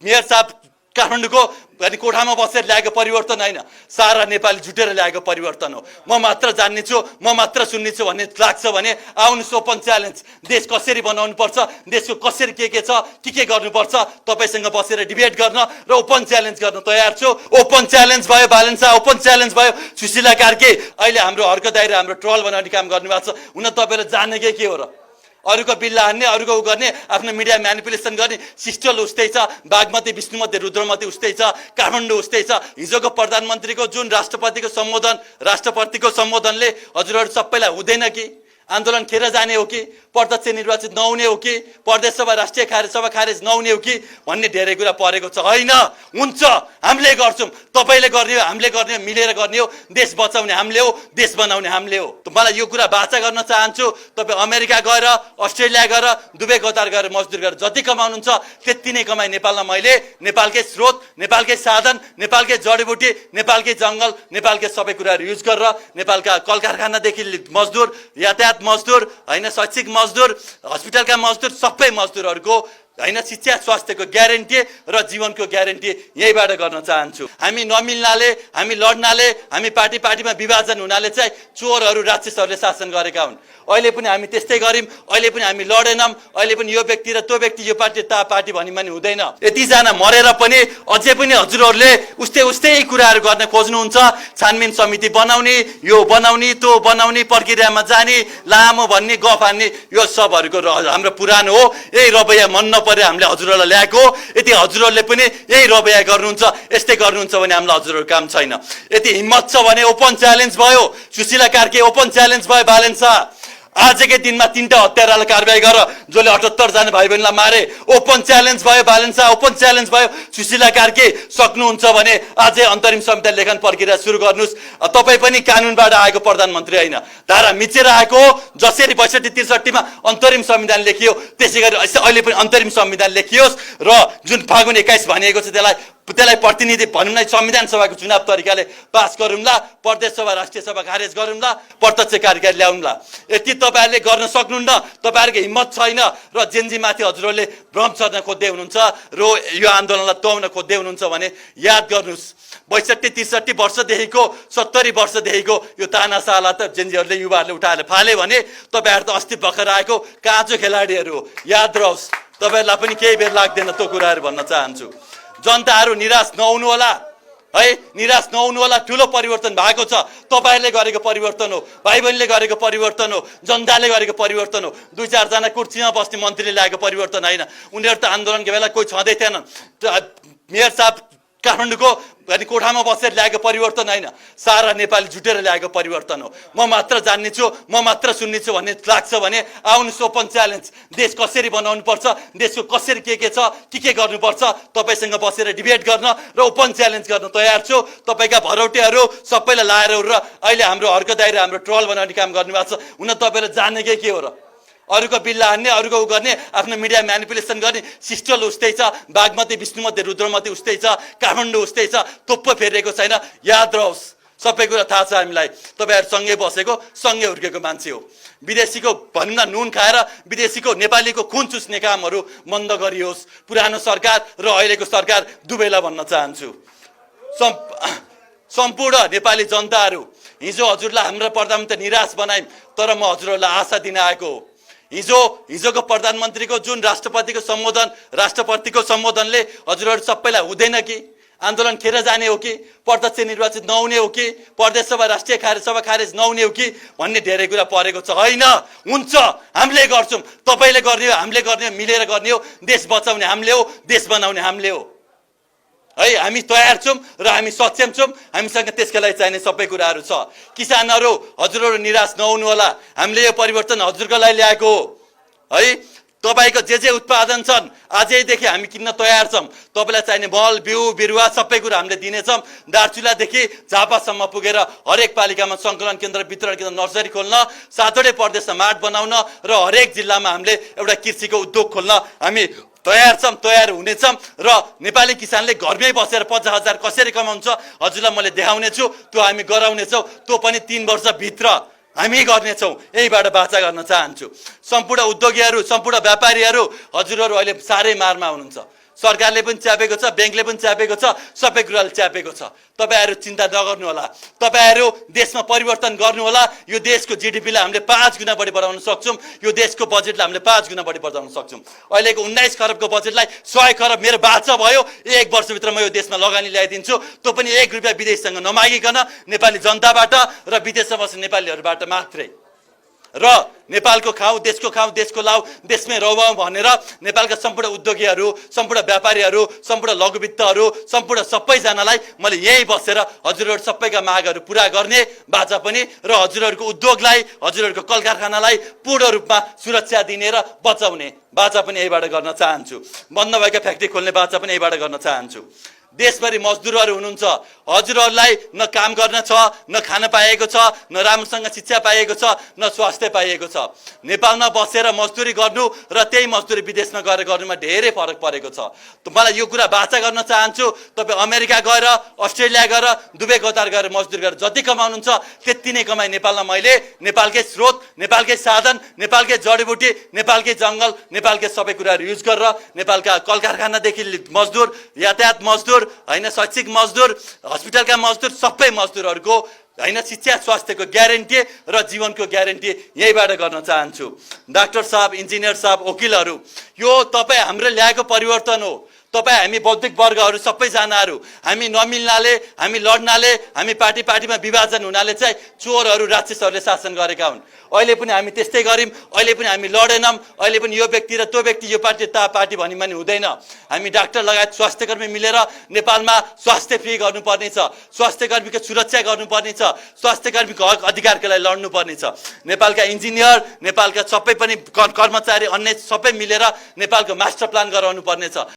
Mayor साहब काठमाडौँको कोठामा बसेर ल्याएको परिवर्तन होइन, सारा नेपाली जुटेर ल्याएको परिवर्तन हो। म मात्र जान्ने छु, म मात्र सुन्ने छु भन्ने लाग्छ भने आउनुहोस् ओपन च्यालेन्ज। देश कसरी बनाउनु पर्छ, देशको कसरी के छ, के गर्नुपर्छ तपाईसँग बसेर डिबेट गर्न र ओपन च्यालेन्ज गर्न तयार छु। ओपन च्यालेन्ज भयो बालेन्सा, ओपन च्यालेन्ज भयो सुशीला कार्की। अहिले हाम्रो हर्क दाइरा हाम्रो ट्रल बनाउने काम गर्नुभएको छ। हुन तपाईँले जानेकै के हो र? अरूको बिल्ला हान्ने, अरूको उ गर्ने, आफ्नो मिडिया म्यानिपुलेसन गर्ने। सिस्टल उस्तै छ, बागमती विष्णुमती रुद्रमती उस्तै छ, काठमाडौँ उस्तै छ। हिजोको प्रधानमन्त्रीको जुन राष्ट्रपतिको सम्बोधनले हजुरहरू सबैलाई हुँदैन कि आन्दोलन खेर जाने हो कि प्रत्यक्ष निर्वाचित नहुने हो कि प्रदेश सभा राष्ट्रिय सभा खारेज नहुने हो कि भन्ने धेरै कुरा परेको छ। होइन, हुन्छ, हामीले गर्छौँ, तपाईँले गर्ने हो, हामीले गर्ने हो, मिलेर गर्ने हो। देश बचाउने हामीले हो, देश बनाउने हामीले हो। मलाई यो कुरा बाचा गर्न चाहन्छु। तपाईँ अमेरिका गएर, अस्ट्रेलिया गएर, दुबई कतार गएर मजदुर गरेर जति कमाउनुहुन्छ त्यति नै कमाइ नेपालमा मैले नेपालकै स्रोत, नेपालकै साधन, नेपालकै जडीबुटी, नेपालकै जङ्गल, नेपालकै सबै कुराहरू युज गरेर नेपालका कल कारखानादेखि मजदुर, यातायात मजदुर, होइन शैक्षिक मजदुर, हस्पिटलका मजदुर, सबै मजदुरहरूको होइन शिक्षा स्वास्थ्यको ग्यारेन्टी र जीवनको ग्यारेन्टी यहीबाट गर्न चाहन्छु। हामी नमिल्नाले, हामी लड्नाले, हामी पार्टीमा विभाजन हुनाले चाहिँ चोरहरू राक्षसहरूले शासन गरेका हुन्। अहिले पनि हामी त्यस्तै गर्यौँ, अहिले पनि हामी लडेनौँ, अहिले पनि यो व्यक्ति र त्यो व्यक्ति, यो पार्टी ता पार्टी भन्ने पनि हुँदैन। यतिजना मरेर पनि अझै पनि हजुरहरूले उस्तै कुराहरू गर्न खोज्नुहुन्छ। छानबिन समिति बनाउने, यो बनाउने, त्यो बनाउने, प्रक्रियामा जाने, लामो भन्ने, गफ हान्ने, यो सबहरूको हाम्रो पुरानो हो। यही रवैया मन नपरे हामीले हजुरहरूलाई ल्याएको। यदि हजुरहरूले पनि यही रवैया गर्नुहुन्छ, यस्तै गर्नुहुन्छ भने हामीलाई हजुरहरूको काम छैन। यदि हिम्मत छ भने ओपन च्यालेन्ज भयो सुशीला कार्की, ओपन च्यालेन्ज भयो बालेन्सा। आजकै दिनमा 3टा हत्यारालाई कारबाही गर, जसले 78 जना भाइ बहिनीलाई मारे। ओपन च्यालेन्ज भयो बालेन्सा, ओपन च्यालेन्ज भयो सुशीला कार्की। सक्नुहुन्छ भने आजै अन्तरिम संविधान लेखन प्रक्रिया सुरु गर्नुहोस्। तपाईँ पनि कानुनबाट आएको प्रधानमन्त्री होइन, धारा मिचेर आएको। जसरी 62-63 मा अन्तरिम संविधान लेखियो त्यसै गरी अहिले पनि अन्तरिम संविधान लेखियोस् र जुन फागुन 21 भनिएको छ त्यसलाई प्रतिनिधि भनौँ न, संविधान सभाको चुनाव तरिकाले पास गरौँला, प्रदेश सभा राष्ट्रिय सभा खारेज गरौँला, प्रत्यक्ष कार्यकारी ल्याउँला। यति तपाईँहरूले गर्न सक्नुहुन्न, तपाईँहरूको हिम्मत छैन र जेन्जीमाथि हजुरहरूले भ्रम सर्न खोज्दै हुनुहुन्छ र यो आन्दोलनलाई तोड्न खोज्दै हुनुहुन्छ भने याद गर्नुहोस्, 62-63 वर्षदेखिको 70 वर्षदेखिको यो तानाशाला त जेन्जीहरूले युवाहरूले उठाएर फाले भने तपाईँहरू त अस्ति भर्खर आएको काँचो खेलाडीहरू हो। याद रहोस्, तपाईँहरूलाई पनि केही बेर लाग्दैन त्यो कुराहरू भन्न चाहन्छु। जनताहरू निराश नहुनु होला है, निराश नहुनु होला। ठुलो परिवर्तन भएको छ, तपाईँहरूले गरेको परिवर्तन हो, भाइ बहिनीले गरेको परिवर्तन हो, जनताले गरेको परिवर्तन हो। 2-4 जना कुर्सीमा बस्ने मन्त्रीले ल्याएको परिवर्तन होइन। उनीहरू त आन्दोलनको बेला कोही छँदै थिएनन्। मेयर साहब काठमाडौँको कोठामा बसेर ल्याएको परिवर्तन होइन, सारा नेपाली जुटेर ल्याएको परिवर्तन हो। म मात्र जान्ने छु, म मात्र सुन्ने छु भन्ने लाग्छ भने आउनुहोस् ओपन च्यालेन्ज। देश कसरी बनाउनु पर्छ, देशको कसरी के छ, के गर्नुपर्छ तपाईसँग बसेर डिबेट गर्न र ओपन च्यालेन्ज गर्न तयार छु। तपाईँका भरौटेहरू सबैलाई लाएर र अहिले हाम्रो हर्क दाइरा हाम्रो ट्रल बनाउने काम गर्नुभएको छ। हुन तपाईँले जानेकै के हो र? अरूको बिल्ला हान्ने, अरूको उ गर्ने, आफ्नो मिडिया म्यानिपुलेसन गर्ने। सिस्टल उस्तै छ, बागमती विष्णुमती रुद्रमती उस्तै छ, काठमाडौँ उस्तै छ, तोप्पो फेरेको छैन। याद रहोस्, सबै कुरा थाहा छ हामीलाई। तपाईँहरू सँगै बसेको, सँगै हुर्केको मान्छे हो। विदेशीको भनौँ न नुन खाएर विदेशीको नेपालीको खुन चुस्ने कामहरू बन्द गरियोस्। पुरानो सरकार र अहिलेको सरकार दुवैलाई भन्न चाहन्छु। सम्पूर्ण नेपाली जनताहरू, हिजो हजुरलाई हाम्रो प्रधानमन्त्री निराश बनायौँ, तर म हजुरहरूलाई आशा दिन आएको हो। हिजोको प्रधानमन्त्रीको जुन राष्ट्रपतिको सम्बोधनले हजुरहरू सबैलाई हुँदैन कि आन्दोलन खेर जाने हो कि प्रत्यक्ष निर्वाचित नहुने हो कि प्रदेश सभा राष्ट्रिय सभा खारेज नहुने हो कि भन्ने धेरै कुरा परेको छ। होइन, हुन्छ, हामीले गर्छौँ, तपाईँले गर्ने हो, हामीले गर्ने हो, मिलेर गर्ने हो। देश बचाउने हामीले हो, देश बनाउने हामीले हो है। हामी तयार छौँ र हामी सक्षम छौँ। हामीसँग त्यसका लागि चाहिने सबै कुराहरू छ। किसानहरू हजुरहरू निराश नहुनु होला, हामीले यो परिवर्तन हजुरको लागि ल्याएको हो है। तपाईँको जे उत्पादन छन् आजैदेखि हामी किन्न तयार छौँ। तपाईँलाई चाहिने मल, बिउ, बिरुवा सबै कुरा हामीले दिनेछौँ। दार्चुलादेखि झापासम्म पुगेर हरेक पालिकामा सङ्कलन केन्द्र, वितरण केन्द्र, नर्सरी खोल्न, 7वटै प्रदेशमा माट बनाउन र हरेक जिल्लामा हामीले एउटा कृषिको उद्योग खोल्न हामी तयार छौँ, तयार हुनेछौँ। र नेपाली किसानले घरमै बसेर 50,000 कसरी कमाउँछ हजुरलाई मैले देखाउने छु। त्यो हामी गराउनेछौँ, त्यो पनि 3 वर्षभित्र हामी गर्नेछौँ। यहीबाट बाचा गर्न चाहन्छु। सम्पूर्ण उद्योगीहरू, सम्पूर्ण व्यापारीहरू हजुरहरू अहिले साह्रै मारमा हुनुहुन्छ। सरकारले पनि च्यापेको छ, ब्याङ्कले पनि च्यापेको छ, सबै कुराले च्यापेको छ। तपाईहरु चिन्ता नगर्नु होला। तपाईहरु देशमा परिवर्तन गर्नु होला। यो देशको जीडीपीलाई हामीले 5 गुणा बढी बढाउन सक्छौं। यो देशको बजेटलाई हामीले 5 गुणा बढी बढाउन सक्छौं। अहिलेको 19 खरबको बजेटलाई 100 खरब मेरो बाचा भयो। 1 वर्षभित्र म यो देशमा लगानी ल्याइदिन्छु। त्यो पनि 1 रुपैयाँ विदेशसँग नमागिकन, नेपाली जनताबाट र विदेशमा बस्ने नेपालीहरुबाट मात्रै। र नेपालको खाऊ, देशको लाऊ, देशमै रहौ भनेर नेपालका सम्पूर्ण उद्योगीहरू, सम्पूर्ण व्यापारीहरू, सम्पूर्ण लघुवित्तहरू, सम्पूर्ण सबैजनालाई मैले यही बसेर हजुरहरु सबैका मागहरू पूरा गर्ने बाचा पनि र हजुरहरुको उद्योगलाई, हजुरहरुको कलकारखानालाई पूर्ण रूपमा सुरक्षा दिने र बचाउने बाचा पनि यहीबाट गर्न चाहन्छु। बन्द भएका फ्याक्ट्री खोल्ने बाचा पनि यहीबाट गर्न चाहन्छु। देशभरि मजदुरहरू हुनुहुन्छ। हजुरहरूलाई न काम गर्न छ, न खान पाएको छ, न राम्रोसँग शिक्षा पाएको छ, न स्वास्थ्य पाएको छ। नेपालमा बसेर मजदुरी गर्नु र त्यही मजदुरी विदेशमा गएर गर्नुमा धेरै फरक परेको छ। मलाई यो कुरा बाचा गर्न चाहन्छु। तपाईँ अमेरिका गएर, अस्ट्रेलिया गएर, दुबई कतार गएर मजदुरी गरेर जति कमाउनुहुन्छ त्यति नै कमाई नेपालमा मैले नेपालकै स्रोत, नेपालकै साधन, नेपालकै जडीबुटी, नेपालकै जंगल, नेपालकै सबै कुराहरू युज गरेर नेपालका कलकारखानादेखि मजदुर, यातायात मजदुर, हैन शैक्षिक मजदुर, हस्पिटलका मजदुर, सबै मजदुरहरूको हैन शिक्षा स्वास्थ्यको ग्यारेन्टी र जीवनको ग्यारेन्टी यहीबाट गर्न चाहन्छु। डाक्टर साहब, इन्जिनियर साहब, वकिलहरू, यो तपाईँ हाम्रो ल्याएको परिवर्तन हो। तपाईँ हामी बौद्धिक वर्गहरू सबैजनाहरू हामी नमिल्नाले, हामी लड्नाले, हामी पार्टीमा विभाजन हुनाले चाहिँ चोरहरू, राक्षसहरूले शासन गरेका हुन्। अहिले पनि हामी त्यस्तै गर्यौं। अहिले पनि हामी लडेनौं। अहिले पनि यो व्यक्ति र त्यो व्यक्ति, यो पार्टी ता पार्टी भनी हुँदैन। हामी डाक्टर लगायत स्वास्थ्यकर्मी मिलेर नेपालमा स्वास्थ्य फ्री गर्नुपर्ने छ। स्वास्थ्यकर्मीको सुरक्षा गर्नुपर्ने छ। स्वास्थ्यकर्मीको हक अधिकारको लागि लड्नुपर्ने छ। नेपालका इन्जिनियर, नेपालका सबै पनि कर्मचारी, अन्य सबै मिलेर नेपालको मास्टर प्लान गराउनु पर्ने छ।